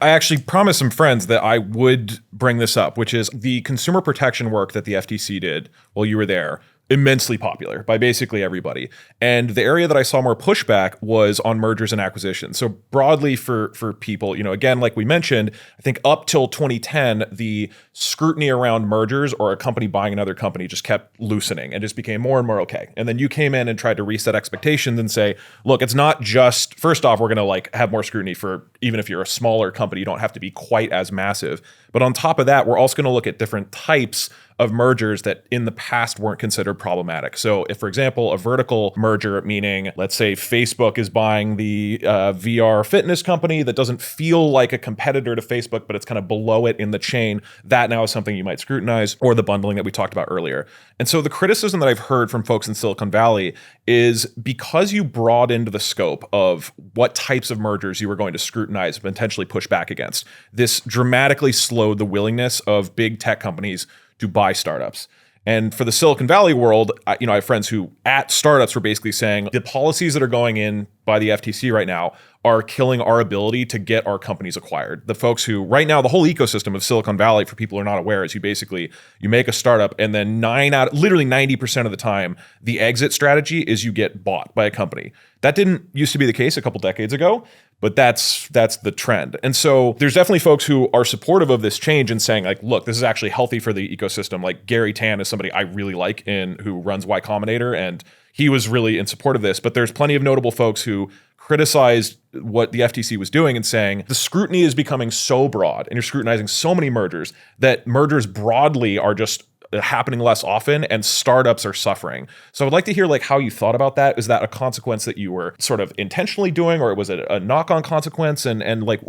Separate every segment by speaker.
Speaker 1: I actually promised some friends that I would bring this up, which is the consumer protection work that the FTC did while you were there. Immensely popular by basically everybody. And the area that I saw more pushback was on mergers and acquisitions. So broadly for people, again, like we mentioned, I think up till 2010, the scrutiny around mergers or a company buying another company just kept loosening and just became more and more okay. And then you came in and tried to reset expectations and say, look, it's not just, first off, we're going to have more scrutiny for, even if you're a smaller company, you don't have to be quite as massive. But on top of that, we're also going to look at different types of mergers that in the past weren't considered problematic. So if, for example, a vertical merger, meaning let's say Facebook is buying the VR fitness company that doesn't feel like a competitor to Facebook, but it's kind of below it in the chain, that now is something you might scrutinize, or the bundling that we talked about earlier. And so the criticism that I've heard from folks in Silicon Valley is because you broadened the scope of what types of mergers you were going to scrutinize and potentially push back against, this dramatically slowed the willingness of big tech companies to buy startups. And for the Silicon Valley world, I have friends who at startups were basically saying the policies that are going in by the FTC right now are killing our ability to get our companies acquired. The folks who right now, the whole ecosystem of Silicon Valley, for people who are not aware, is you make a startup and then literally 90% of the time, the exit strategy is you get bought by a company. That didn't used to be the case a couple decades ago, but that's the trend. And so there's definitely folks who are supportive of this change and saying like, look, this is actually healthy for the ecosystem. Like Gary Tan is somebody I really like who runs Y Combinator, and he was really in support of this. But there's plenty of notable folks who criticized what the FTC was doing and saying the scrutiny is becoming so broad and you're scrutinizing so many mergers that mergers broadly are just happening less often and startups are suffering. So I would like to hear how you thought about that. Is that a consequence that you were sort of intentionally doing, or was it a knock-on consequence, and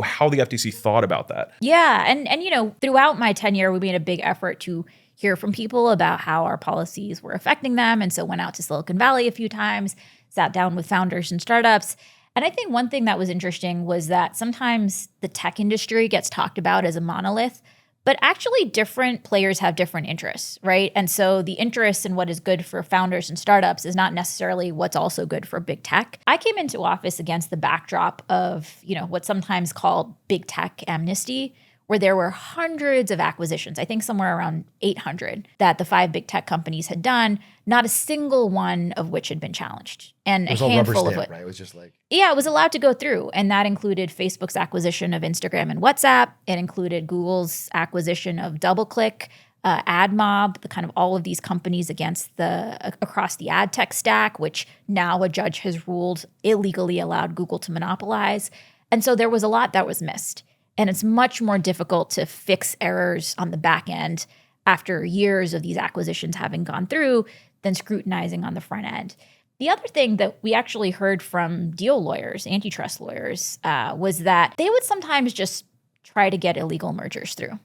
Speaker 1: how the FTC thought about that?
Speaker 2: Yeah. And throughout my tenure, we made a big effort to hear from people about how our policies were affecting them. And so went out to Silicon Valley a few times, sat down with founders and startups. And I think one thing that was interesting was that sometimes the tech industry gets talked about as a monolith, but actually different players have different interests, right? And so the interest in what is good for founders and startups is not necessarily what's also good for big tech. I came into office against the backdrop of, what's sometimes called big tech amnesty, where there were hundreds of acquisitions, I think somewhere around 800, that the 5 big tech companies had done, not a single one of which had been challenged. And a handful of it. Right?
Speaker 3: It was just
Speaker 2: it was allowed to go through. And that included Facebook's acquisition of Instagram and WhatsApp. It included Google's acquisition of DoubleClick, AdMob, the kind of all of these companies across the ad tech stack, which now a judge has ruled illegally allowed Google to monopolize. And so there was a lot that was missed. And it's much more difficult to fix errors on the back end after years of these acquisitions having gone through than scrutinizing on the front end. The other thing that we actually heard from deal lawyers, antitrust lawyers, was that they would sometimes just try to get illegal mergers through.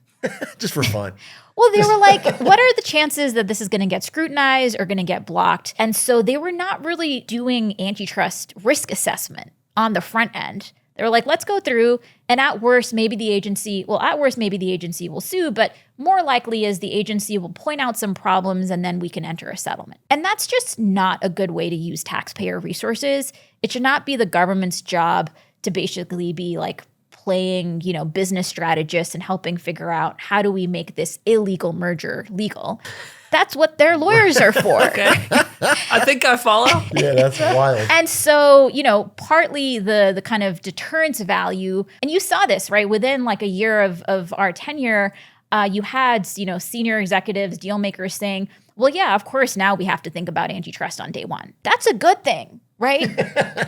Speaker 3: Just for fun.
Speaker 2: Well, they were like, what are the chances that this is going to get scrutinized or going to get blocked? And so they were not really doing antitrust risk assessment on the front end. They were like, let's go through, and at worst, maybe the agency will sue, but more likely is the agency will point out some problems and then we can enter a settlement. And that's just not a good way to use taxpayer resources. It should not be the government's job to basically be playing, business strategists and helping figure out how do we make this illegal merger legal. That's what their lawyers are for.
Speaker 4: Okay. I think I follow.
Speaker 3: Yeah, that's wild.
Speaker 2: And so, partly the kind of deterrence value, and you saw this, right? Within a year of our tenure, you had, senior executives, deal makers saying, well, yeah, of course, now we have to think about antitrust on day one. That's a good thing, right?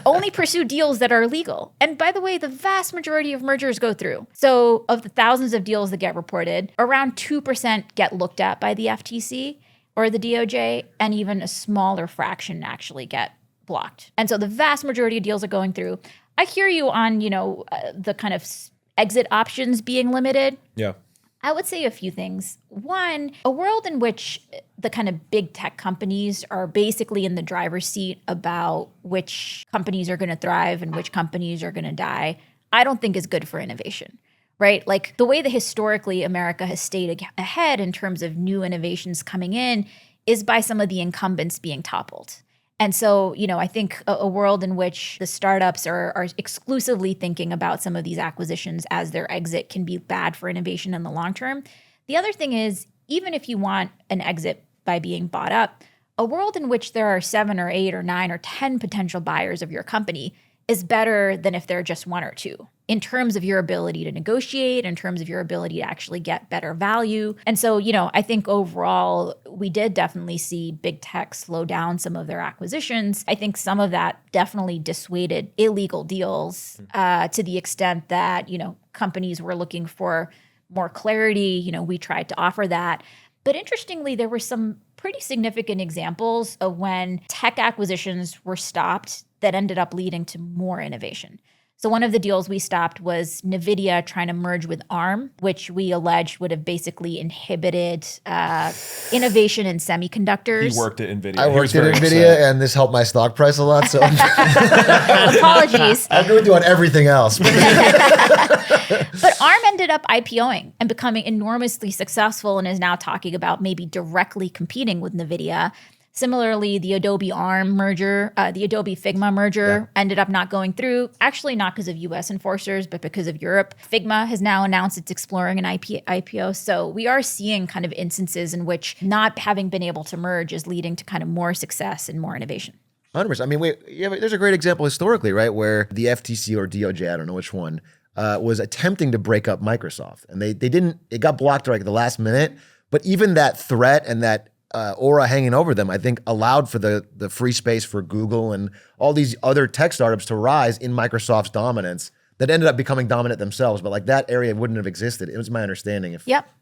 Speaker 2: Only pursue deals that are legal. And by the way, the vast majority of mergers go through. So of the thousands of deals that get reported, around 2% get looked at by the FTC or the DOJ, and even a smaller fraction actually get blocked. And so the vast majority of deals are going through. I hear you on, the kind of exit options being limited.
Speaker 1: Yeah.
Speaker 2: I would say a few things. One, a world in which the kind of big tech companies are basically in the driver's seat about which companies are going to thrive and which companies are going to die, I don't think is good for innovation, right? The way that historically America has stayed ahead in terms of new innovations coming in is by some of the incumbents being toppled. And so, I think a world in which the startups are exclusively thinking about some of these acquisitions as their exit can be bad for innovation in the long term. The other thing is, even if you want an exit by being bought up, a world in which there are 7 or 8 or 9 or 10 potential buyers of your company is better than if there are just 1 or 2 in terms of your ability to negotiate, in terms of your ability to actually get better value. And so, I think overall, we did definitely see big tech slow down some of their acquisitions. I think some of that definitely dissuaded illegal deals to the extent that, companies were looking for more clarity. We tried to offer that. But interestingly, there were some pretty significant examples of when tech acquisitions were stopped that ended up leading to more innovation. So one of the deals we stopped was NVIDIA trying to merge with ARM, which we allege would have basically inhibited innovation in semiconductors.
Speaker 1: He worked at NVIDIA.
Speaker 3: I worked at NVIDIA, and this helped my stock price a lot. So
Speaker 2: apologies.
Speaker 3: I'm going to do on everything else.
Speaker 2: But ARM ended up IPOing and becoming enormously successful and is now talking about maybe directly competing with NVIDIA. Similarly, the Adobe ARM merger, the Adobe Figma merger ended up not going through, actually not because of US enforcers, but because of Europe. Figma has now announced it's exploring an IPO. So we are seeing kind of instances in which not having been able to merge is leading to kind of more success and more innovation.
Speaker 3: 100%. I mean, there's a great example historically, right, where the FTC or DOJ, I don't know which one, was attempting to break up Microsoft. And they didn't, it got blocked like at the last minute. But even that threat and that aura hanging over them, I think allowed for the free space for Google and all these other tech startups to rise in Microsoft's dominance that ended up becoming dominant themselves. But like that area wouldn't have existed. It was my understanding.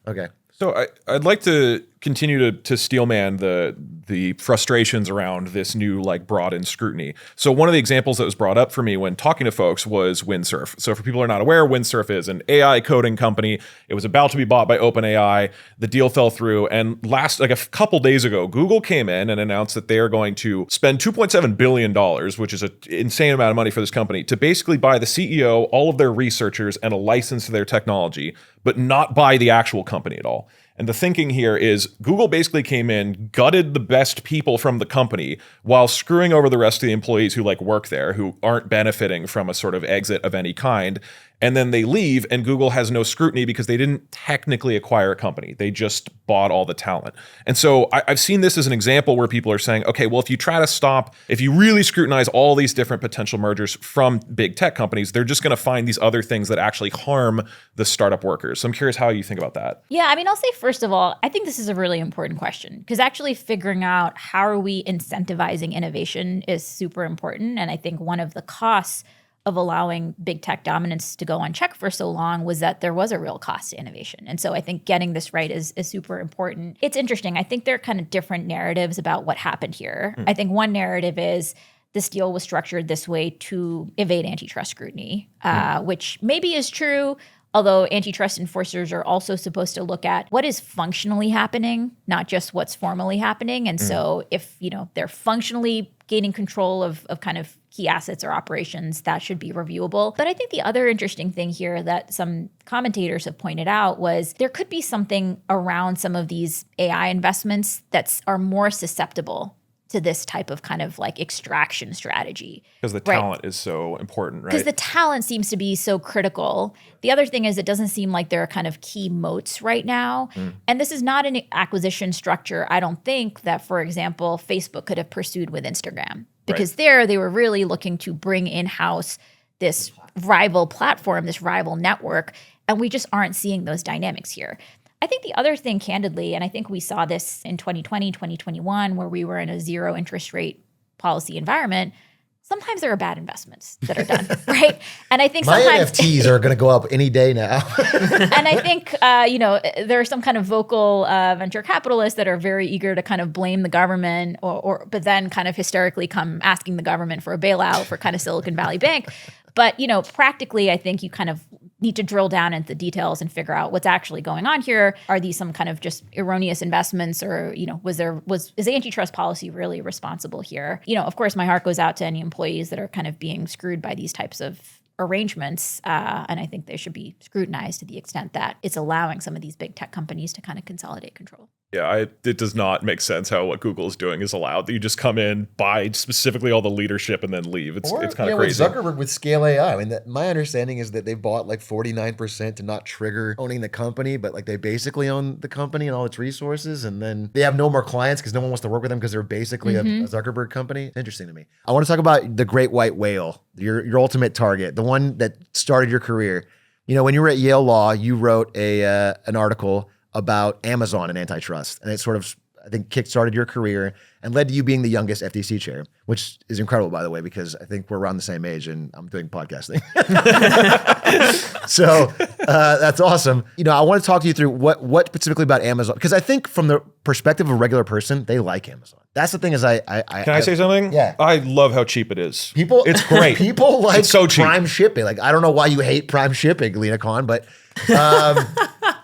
Speaker 3: Okay.
Speaker 1: So I'd like to continue to steelman the frustrations around this new broadened scrutiny. So one of the examples that was brought up for me when talking to folks was Windsurf. So for people who are not aware, Windsurf is an AI coding company. It was about to be bought by OpenAI. The deal fell through, and a couple days ago, Google came in and announced that they are going to spend $2.7 billion, which is an insane amount of money for this company, to basically buy the CEO, all of their researchers, and a license to their technology, but not buy the actual company at all. And the thinking here is Google basically came in, gutted the best people from the company while screwing over the rest of the employees who work there, who aren't benefiting from a sort of exit of any kind. And then they leave, and Google has no scrutiny because they didn't technically acquire a company. They just bought all the talent. And so I've seen this as an example where people are saying, okay, well, if you really scrutinize all these different potential mergers from big tech companies, they're just going to find these other things that actually harm the startup workers. So I'm curious how you think about that.
Speaker 2: Yeah, I mean, I'll say, first of all, I think this is a really important question because actually figuring out how are we incentivizing innovation is super important. And I think one of the costs of allowing big tech dominance to go unchecked for so long was that there was a real cost to innovation. And so I think getting this right is super important. It's interesting. I think there are kind of different narratives about what happened here. I think one narrative is this deal was structured this way to evade antitrust scrutiny, which maybe is true, although antitrust enforcers are also supposed to look at what is functionally happening, not just what's formally happening. And so if, they're functionally gaining control of kind of key assets or operations, that should be reviewable. But I think the other interesting thing here that some commentators have pointed out was there could be something around some of these AI investments that are more susceptible to this type of kind of extraction strategy.
Speaker 1: Because the talent is so important, right?
Speaker 2: Because the talent seems to be so critical. The other thing is it doesn't seem like there are kind of key moats right now. And this is not an acquisition structure, I don't think, that, for example, Facebook could have pursued with Instagram. Because there they were really looking to bring in-house this rival platform, this rival network, and we just aren't seeing those dynamics here. I think the other thing, candidly, and I think we saw this in 2020, 2021, where we were in a zero interest rate policy environment, sometimes there are bad investments that are done, right? And I think
Speaker 3: my
Speaker 2: sometimes
Speaker 3: NFTs are going to go up any day now.
Speaker 2: And I think, there are some kind of vocal venture capitalists that are very eager to kind of blame the government but then kind of hysterically come asking the government for a bailout for kind of Silicon Valley Bank. But, practically, I think you kind of need to drill down into the details and figure out what's actually going on here. Are these some kind of just erroneous investments, or, is antitrust policy really responsible here? Of course, my heart goes out to any employees that are kind of being screwed by these types of arrangements. And I think they should be scrutinized to the extent that it's allowing some of these big tech companies to kind of consolidate control.
Speaker 1: Yeah, it does not make sense how what Google is doing is allowed. That you just come in, buy specifically all the leadership, and then leave. It's kind of crazy.
Speaker 3: With Zuckerberg with Scale AI, I mean, my understanding is that they bought like 49% to not trigger owning the company, but like they basically own the company and all its resources, and then they have no more clients because no one wants to work with them because they're basically a Zuckerberg company. Interesting to me. I want to talk about the great white whale, your ultimate target, the one that started your career. You know, when you were at Yale Law, you wrote an article about Amazon and antitrust. And it sort of, I think, kickstarted your career and led to you being the youngest FTC chair, which is incredible, by the way, because I think we're around the same age and I'm doing podcasting. So that's awesome. You know, I want to talk to you through what specifically about Amazon, because I think from the perspective of a regular person, they like Amazon. That's the thing is
Speaker 1: Can I say something?
Speaker 3: Yeah.
Speaker 1: I love how cheap it is.
Speaker 3: It's great. People like
Speaker 1: it's so cheap.
Speaker 3: Prime shipping. Like, I don't know why you hate Prime shipping, Lena Khan, but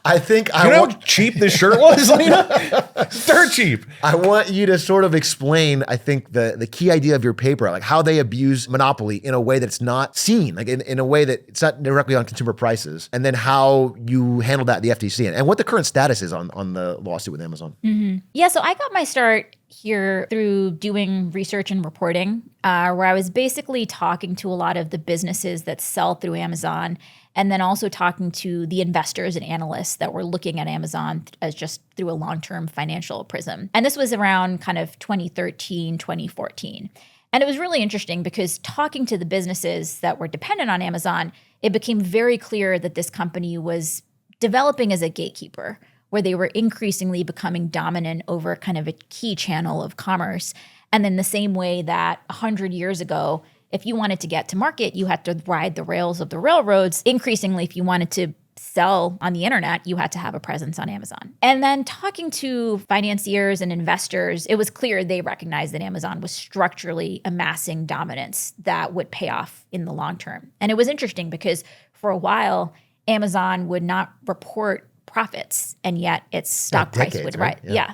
Speaker 3: I think
Speaker 1: you know how cheap this shirt was, Lena? Dirt cheap.
Speaker 3: I want you to sort of explain, I think, the key idea of your paper, like how they abuse monopoly in a way that's not seen, like in a way that it's not directly on consumer prices, and then how you handle that at the FTC and what the current status is on the lawsuit with Amazon.
Speaker 2: Yeah, so I got my start here through doing research and reporting, where I was basically talking to a lot of the businesses that sell through Amazon, and then also talking to the investors and analysts that were looking at Amazon as just through a long-term financial prism. And this was around kind of 2013, 2014. And it was really interesting because talking to the businesses that were dependent on Amazon, it became very clear that this company was developing as a gatekeeper, where they were increasingly becoming dominant over kind of a key channel of commerce. And then the same way that 100 years ago, if you wanted to get to market, you had to ride the rails of the railroads. Increasingly, if you wanted to sell on the internet, you had to have a presence on Amazon. And then talking to financiers and investors, it was clear they recognized that Amazon was structurally amassing dominance that would pay off in the long term. And it was interesting because for a while, Amazon would not report profits, and yet its stock price would rise. Yeah.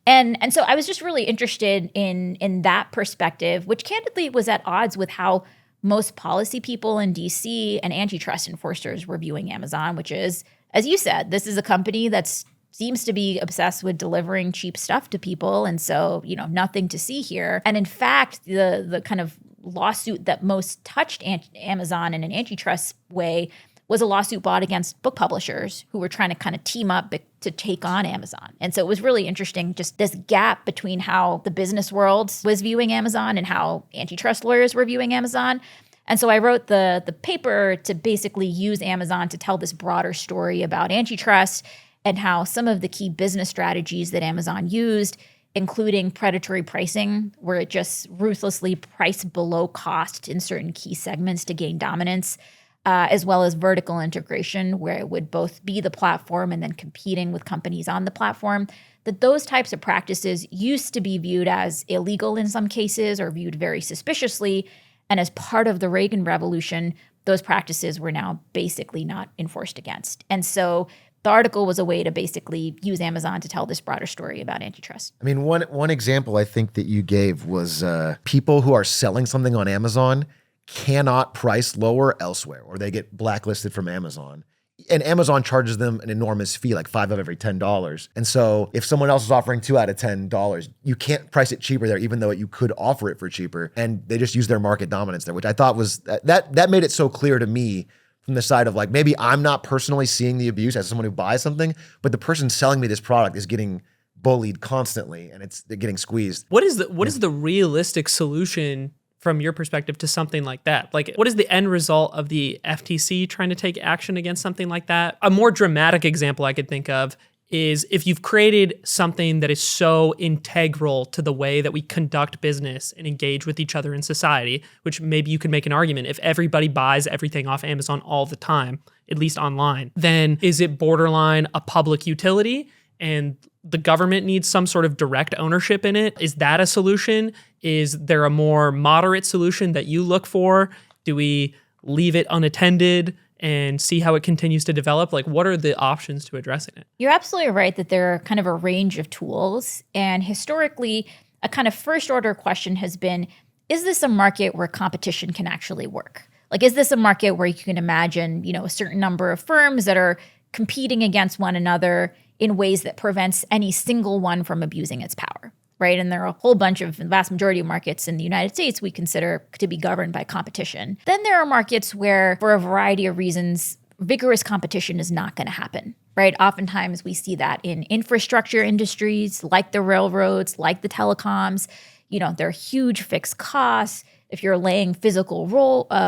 Speaker 2: And so I was just really interested in that perspective, which candidly was at odds with how most policy people in DC and antitrust enforcers were viewing Amazon, which is, as you said, this is a company that seems to be obsessed with delivering cheap stuff to people, and so, you know, nothing to see here. And in fact, the kind of lawsuit that most touched Amazon in an antitrust way was a lawsuit brought against book publishers who were trying to kind of team up to take on Amazon. And so it was really interesting, just this gap between how the business world was viewing Amazon and how antitrust lawyers were viewing Amazon. And so I wrote the paper to basically use Amazon to tell this broader story about antitrust and how some of the key business strategies that Amazon used, including predatory pricing, where it just ruthlessly priced below cost in certain key segments to gain dominance, as well as vertical integration, where it would both be the platform and then competing with companies on the platform, that those types of practices used to be viewed as illegal in some cases or viewed very suspiciously. And as part of the Reagan Revolution, those practices were now basically not enforced against. And so the article was a way to basically use Amazon to tell this broader story about antitrust.
Speaker 3: I mean, one example I think that you gave was people who are selling something on Amazon cannot price lower elsewhere, or they get blacklisted from Amazon. And Amazon charges them an enormous fee, like $5 of every $10. And so if someone else is offering 2 out of $10, you can't price it cheaper there, even though you could offer it for cheaper. And they just use their market dominance there, which I thought was, that made it so clear to me from the side of like, maybe I'm not personally seeing the abuse as someone who buys something, but the person selling me this product is getting bullied constantly and they're getting squeezed.
Speaker 4: What is the realistic solution from your perspective to something like that? Like, what is the end result of the FTC trying to take action against something like that? A more dramatic example I could think of is if you've created something that is so integral to the way that we conduct business and engage with each other in society, which maybe you could make an argument if everybody buys everything off Amazon all the time, at least online, then is it borderline a public utility and the government needs some sort of direct ownership in it? Is that a solution? Is there a more moderate solution that you look for? Do we leave it unattended and see how it continues to develop? Like, what are the options to addressing it?
Speaker 2: You're absolutely right that there are kind of a range of tools. And historically, a kind of first order question has been, is this a market where competition can actually work? Like, is this a market where you can imagine, a certain number of firms that are competing against one another in ways that prevents any single one from abusing its power. Right. And there are a whole bunch of, the vast majority of markets in the United States we consider to be governed by competition. Then there are markets where, for a variety of reasons, vigorous competition is not going to happen. Right. Oftentimes we see that in infrastructure industries like the railroads, like the telecoms. There are huge fixed costs. If you're laying physical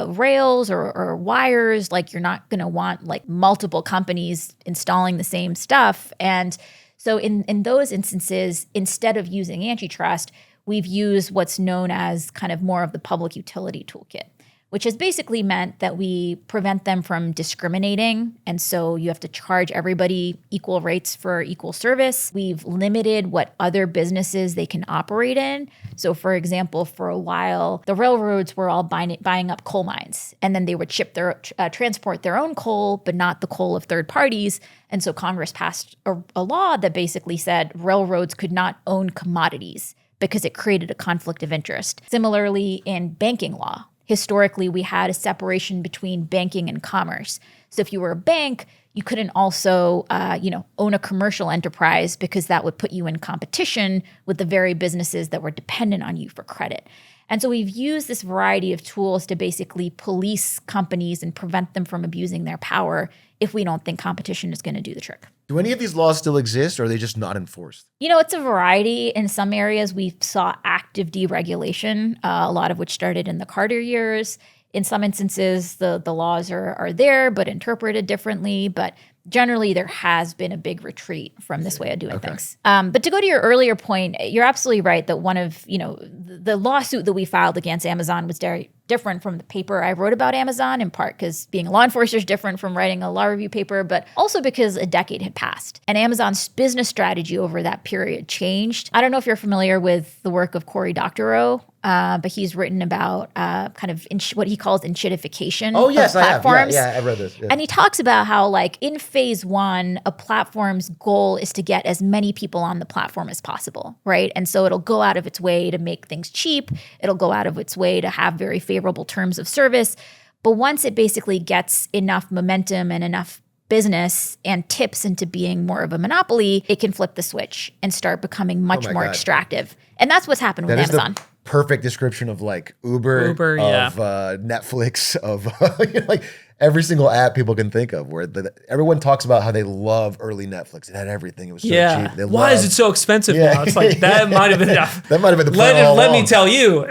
Speaker 2: rails or wires, like you're not going to want like multiple companies installing the same stuff. And so in those instances, instead of using antitrust, we've used what's known as kind of more of the public utility toolkit, which has basically meant that we prevent them from discriminating. And so you have to charge everybody equal rates for equal service. We've limited what other businesses they can operate in. So for example, for a while, the railroads were all buying up coal mines, and then they would transport their own coal, but not the coal of third parties. And so Congress passed a law that basically said railroads could not own commodities because it created a conflict of interest. Similarly, in banking law, historically, we had a separation between banking and commerce. So if you were a bank, you couldn't also, own a commercial enterprise because that would put you in competition with the very businesses that were dependent on you for credit. And so we've used this variety of tools to basically police companies and prevent them from abusing their power if we don't think competition is going to do the trick.
Speaker 3: Do any of these laws still exist, or are they just not enforced?
Speaker 2: It's a variety. In some areas, we saw active deregulation, a lot of which started in the Carter years. In some instances, the laws are there, but interpreted differently. But generally, there has been a big retreat from this way of doing things. But to go to your earlier point, you're absolutely right that one of, the lawsuit that we filed against Amazon was very different from the paper I wrote about Amazon, in part because being a law enforcer is different from writing a law review paper, but also because a decade had passed. And Amazon's business strategy over that period changed. I don't know if you're familiar with the work of Cory Doctorow, but he's written about kind of what he calls enshittification
Speaker 3: Oh, yes,
Speaker 2: of platforms.
Speaker 3: I have. Yeah, I read this. Yeah.
Speaker 2: And he talks about how, like, in phase one, a platform's goal is to get as many people on the platform as possible, right? And so it'll go out of its way to make things cheap. It'll go out of its way to have very favorable terms of service. But once it basically gets enough momentum and enough business and tips into being more of a monopoly, it can flip the switch and start becoming much more extractive. And that's what's happened with Amazon.
Speaker 3: Perfect description of like Uber
Speaker 4: yeah.
Speaker 3: of Netflix, of like every single app people can think of, where everyone talks about how they love early Netflix. It had everything. It was so cheap.
Speaker 4: Why is it so expensive now? It's like that might have been enough.
Speaker 3: That might have been the plan
Speaker 4: Let me tell you.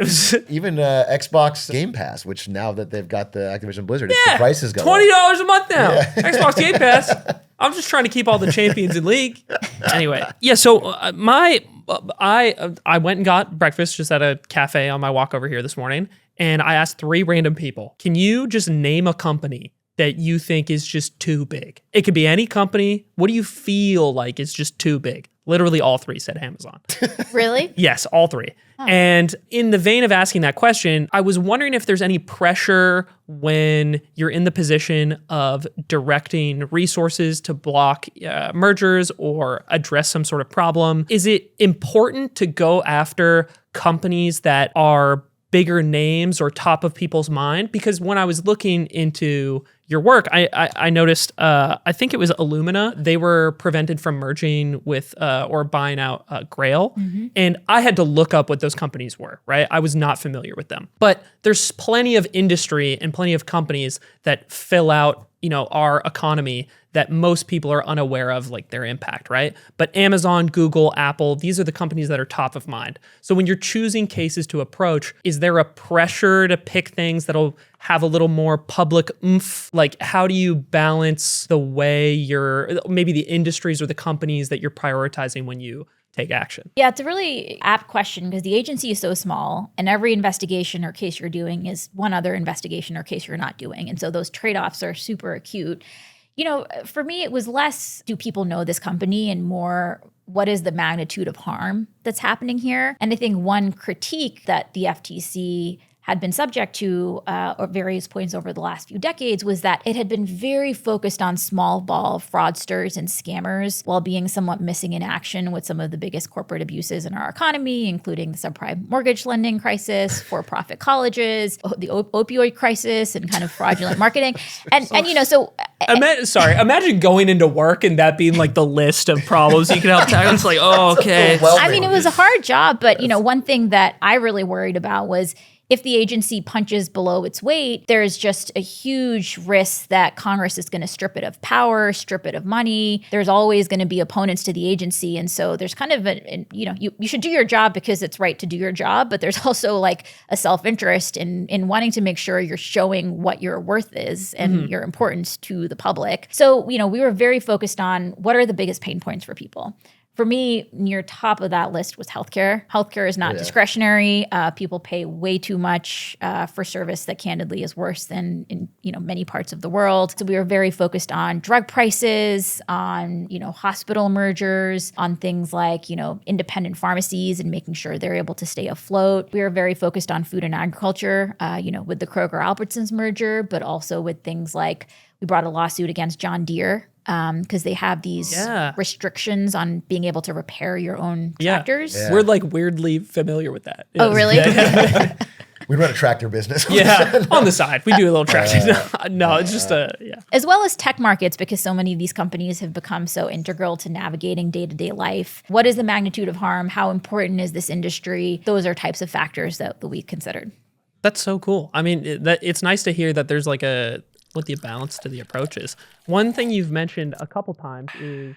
Speaker 3: Even Xbox Game Pass, which now that they've got the Activision Blizzard, the price is going
Speaker 4: $20 a month now. Xbox Game Pass. I'm just trying to keep all the champions in league. Anyway, so I went and got breakfast just at a cafe on my walk over here this morning, and I asked 3 random people, can you just name a company that you think is just too big? It could be any company. What do you feel like is just too big? Literally all 3 said Amazon.
Speaker 2: Really?
Speaker 4: Yes, all 3. And in the vein of asking that question, I was wondering if there's any pressure when you're in the position of directing resources to block mergers or address some sort of problem. Is it important to go after companies that are bigger names or top of people's mind? Because when I was looking into your work, I noticed, I think it was Illumina. They were prevented from merging with or buying out Grail. Mm-hmm. And I had to look up what those companies were, right? I was not familiar with them. But there's plenty of industry and plenty of companies that fill out, our economy that most people are unaware of, like their impact, right? But Amazon, Google, Apple, these are the companies that are top of mind. So when you're choosing cases to approach, is there a pressure to pick things that'll have a little more public oomph? Like, how do you balance the way maybe the industries or the companies that you're prioritizing when you take action?
Speaker 2: Yeah, it's a really apt question because the agency is so small, and every investigation or case you're doing is one other investigation or case you're not doing. And so those trade-offs are super acute. For me, it was less, do people know this company, and more, what is the magnitude of harm that's happening here? And I think one critique that the FTC had been subject to at various points over the last few decades was that it had been very focused on small ball fraudsters and scammers while being somewhat missing in action with some of the biggest corporate abuses in our economy, including the subprime mortgage lending crisis, for-profit colleges, the opioid crisis, and kind of fraudulent marketing. And so
Speaker 4: Imagine going into work and that being like the list of problems you can help tackle. It's like, oh, okay.
Speaker 2: I mean, it was a hard job, but one thing that I really worried about was if the agency punches below its weight, there's just a huge risk that Congress is going to strip it of power, strip it of money. There's always going to be opponents to the agency. And so there's kind of you should do your job because it's right to do your job, but there's also like a self-interest in wanting to make sure you're showing what your worth is and your importance to the public. So, we were very focused on what are the biggest pain points for people. For me, near top of that list was healthcare. Healthcare is not discretionary. People pay way too much for service that candidly is worse than in many parts of the world. So we were very focused on drug prices, on hospital mergers, on things like independent pharmacies and making sure they're able to stay afloat. We were very focused on food and agriculture, with the Kroger-Albertsons merger, but also with things like we brought a lawsuit against John Deere because they have these restrictions on being able to repair your own tractors.
Speaker 4: Yeah. We're like weirdly familiar with that.
Speaker 2: Oh, really?
Speaker 3: We run a tractor business.
Speaker 4: On the side. We do a little tractor. No, it's just
Speaker 2: As well as tech markets, because so many of these companies have become so integral to navigating day-to-day life. What is the magnitude of harm? How important is this industry? Those are types of factors that we considered.
Speaker 4: That's so cool. I mean, it's nice to hear that there's like what the balance to the approach is. One thing you've mentioned a couple times is